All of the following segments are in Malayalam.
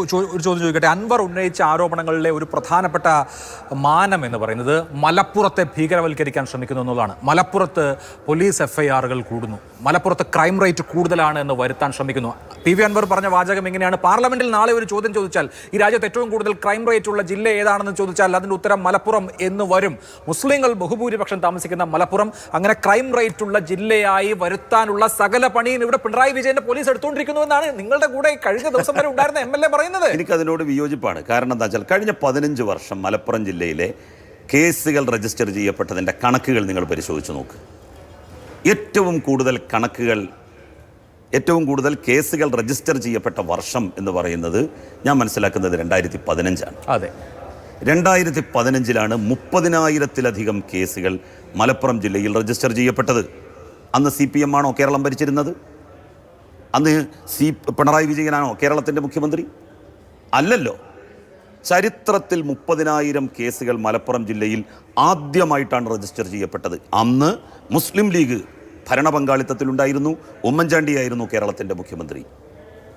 ഒരു ചോദ്യം ചോദിക്കട്ടെ. അൻവർ ഉന്നയിച്ച ആരോപണങ്ങളിലെ ഒരു പ്രധാനപ്പെട്ട മാനം എന്ന് പറയുന്നത് മലപ്പുറത്തെ ഭീകരവൽക്കരിക്കാൻ ശ്രമിക്കുന്നു എന്നുള്ളതാണ്. മലപ്പുറത്ത് പോലീസ് FIR-കൾ കൂടുന്നു, മലപ്പുറത്ത് ക്രൈം റേറ്റ് കൂടുതലാണ് എന്ന് വരുത്താൻ ശ്രമിക്കുന്നു. PV അൻവർ പറഞ്ഞ വാചകം എങ്ങനെയാണ്? പാർലമെന്റിൽ നാളെ ഒരു ചോദ്യം ചോദിച്ചാൽ ഈ രാജ്യത്ത് ഏറ്റവും കൂടുതൽ ക്രൈം റേറ്റ് ഉള്ള ജില്ല ഏതാണെന്ന് ചോദിച്ചാൽ അതിന്റെ ഉത്തരം മലപ്പുറം എന്ന് വരും. മുസ്ലിങ്ങൾ ബഹുഭൂരിപക്ഷം താമസിക്കുന്ന മലപ്പുറം അങ്ങനെ ക്രൈം റേറ്റ് ഉള്ള ജില്ലയായി വരുത്താനുള്ള സകല പണിയും ഇവിടെ പിണറായി വിജയന്റെ പോലീസ് എടുത്തുകൊണ്ടിരിക്കുന്നു എന്നാണ് നിങ്ങളുടെ കൂടെ കഴിഞ്ഞ ദിവസം വരെ ഉണ്ടായിരുന്ന MLA പറയുന്നത്. എനിക്ക് അതിനോട് വിയോജിപ്പാണ്. കാരണം എന്താ വെച്ചാൽ കഴിഞ്ഞ 15 വർഷം മലപ്പുറം ജില്ലയിലെ കേസുകൾ രജിസ്റ്റർ ചെയ്യപ്പെട്ടതിൻ്റെ കണക്കുകൾ നിങ്ങൾ പരിശോധിച്ച് നോക്ക്. ഏറ്റവും കൂടുതൽ കേസുകൾ രജിസ്റ്റർ ചെയ്യപ്പെട്ട വർഷം എന്ന് പറയുന്നത് ഞാൻ മനസ്സിലാക്കുന്നത് 2015 അതെ, 2015 30,000-ലധികം കേസുകൾ മലപ്പുറം ജില്ലയിൽ രജിസ്റ്റർ ചെയ്യപ്പെട്ടത്. അന്ന് CPM ആണോ കേരളം ഭരിച്ചിരുന്നത്? അന്ന് പിണറായി വിജയനാണോ കേരളത്തിൻ്റെ മുഖ്യമന്ത്രി? അല്ലല്ലോ. ചരിത്രത്തിൽ 30,000 കേസുകൾ മലപ്പുറം ജില്ലയിൽ ആദ്യമായിട്ടാണ് രജിസ്റ്റർ ചെയ്യപ്പെട്ടത്. അന്ന് മുസ്ലിം ലീഗ് ഭരണ പങ്കാളിത്തത്തിലുണ്ടായിരുന്നു. ഉമ്മൻചാണ്ടിയായിരുന്നു കേരളത്തിൻ്റെ മുഖ്യമന്ത്രി.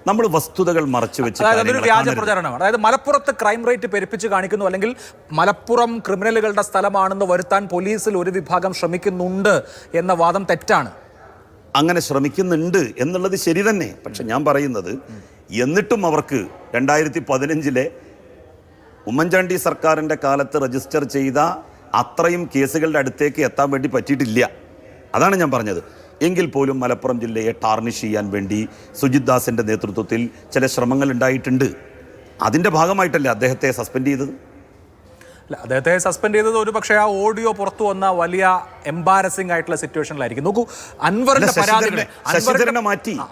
നമ്മൾ വസ്തുതകൾ മറച്ചു വെച്ച് വ്യാജ പ്രചാരണമാണ്. അതായത് മലപ്പുറത്ത് ക്രൈം റേറ്റ് പെരുപ്പിച്ച് കാണിക്കുന്നു, അല്ലെങ്കിൽ മലപ്പുറം ക്രിമിനലുകളുടെ സ്ഥലമാണെന്ന് വരുത്താൻ പോലീസിൽ ഒരു വിഭാഗം ശ്രമിക്കുന്നുണ്ട് എന്ന വാദം തെറ്റാണ്. അങ്ങനെ ശ്രമിക്കുന്നുണ്ട് എന്നുള്ളത് ശരി തന്നെ. പക്ഷെ ഞാൻ പറയുന്നത് എന്നിട്ടും അവർക്ക് 2015 ഉമ്മൻചാണ്ടി സർക്കാരിൻ്റെ കാലത്ത് രജിസ്റ്റർ ചെയ്ത അത്രയും കേസുകളുടെ അടുത്തേക്ക് എത്താൻ വേണ്ടി പറ്റിയിട്ടില്ല. അതാണ് ഞാൻ പറഞ്ഞത്. എങ്കിൽ പോലും മലപ്പുറം ജില്ലയെ ടാർണിഷ് ചെയ്യാൻ വേണ്ടി സുജിത് ദാസിൻ്റെ നേതൃത്വത്തിൽ ചില ശ്രമങ്ങൾ ഉണ്ടായിട്ടുണ്ട്. അതിൻ്റെ ഭാഗമായിട്ടല്ലേ അദ്ദേഹത്തെ സസ്പെൻഡ് ചെയ്തത്? അദ്ദേഹത്തെ സസ്പെൻഡ് ചെയ്തത് ഒരു പക്ഷേ ആ ഓഡിയോ പുറത്തു വന്ന വലിയ എംബാരസിംഗ് ആയിട്ടുള്ള സിറ്റുവേഷനിലായിരിക്കും. നോക്കൂ,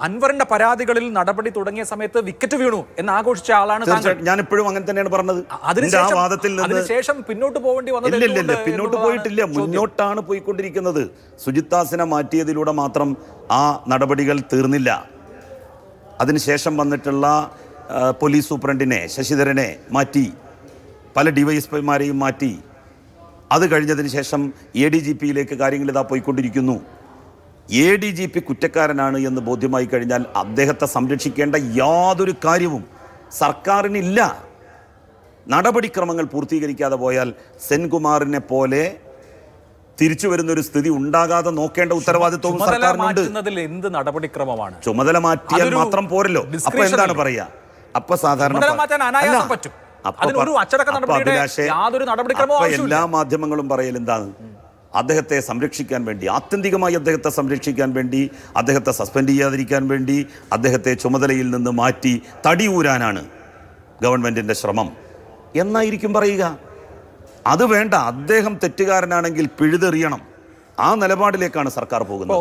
അൻവറിന്റെ പരാതികളിൽ നടപടി തുടങ്ങിയ സമയത്ത് വിക്കറ്റ് വീണു എന്ന് ആഘോഷിച്ച ആളാണ്. ഞാൻ ഇപ്പോഴും അങ്ങനെ തന്നെയാണ് പറഞ്ഞത്. അതിനുശേഷം പിന്നോട്ട് പോകേണ്ടി വന്നത് പിന്നോട്ട് പോയിട്ടില്ല, മുന്നോട്ടാണ് പോയിക്കൊണ്ടിരിക്കുന്നത്. സുജിത് ദാസിനെ മാറ്റിയതിലൂടെ മാത്രം ആ നടപടികൾ തീർന്നില്ല. അതിനുശേഷം വന്നിട്ടുള്ള പോലീസ് സൂപ്രണ്ടിനെ ശശിധരനെ മാറ്റി, പല DYSPമാരെയും മാറ്റി. അത് കഴിഞ്ഞതിന് ശേഷം ADGPയിലേക്ക് കാര്യങ്ങൾ ഇതാ പോയിക്കൊണ്ടിരിക്കുന്നു. ADGP കുറ്റക്കാരനാണ് എന്ന് ബോധ്യമായി കഴിഞ്ഞാൽ അദ്ദേഹത്തെ സംരക്ഷിക്കേണ്ട യാതൊരു കാര്യവും സർക്കാരിനില്ല. നടപടിക്രമങ്ങൾ പൂർത്തീകരിക്കാതെ പോയാൽ സെൻകുമാറിനെ പോലെ തിരിച്ചു വരുന്നൊരു സ്ഥിതി ഉണ്ടാകാതെ നോക്കേണ്ട ഉത്തരവാദിത്വവും സർക്കാരിനുണ്ട്. എന്ത് നടപടിക്രമമാണ്? ചുമതല മാറ്റിയാൽ മാത്രം പോരല്ലോ. അപ്പൊ എന്താണ് പറയാ? അപ്പൊ സാധാരണ എല്ലാ മാധ്യമങ്ങളും പറയൽ എന്താണ്? അദ്ദേഹത്തെ സംരക്ഷിക്കാൻ വേണ്ടി, ആത്യന്തികമായി അദ്ദേഹത്തെ സംരക്ഷിക്കാൻ വേണ്ടി, അദ്ദേഹത്തെ സസ്പെൻഡ് ചെയ്യാതിരിക്കാൻ വേണ്ടി, അദ്ദേഹത്തെ ചുമതലയിൽ നിന്ന് മാറ്റി തടിയൂരാനാണ് ഗവൺമെന്റിന്റെ ശ്രമം എന്നായിരിക്കും പറയുക. അത് വേണ്ട. അദ്ദേഹം തെറ്റുകാരനാണെങ്കിൽ പിഴുതെറിയണം. ആ നിലപാടിലേക്കാണ് സർക്കാർ പോകുന്നത്.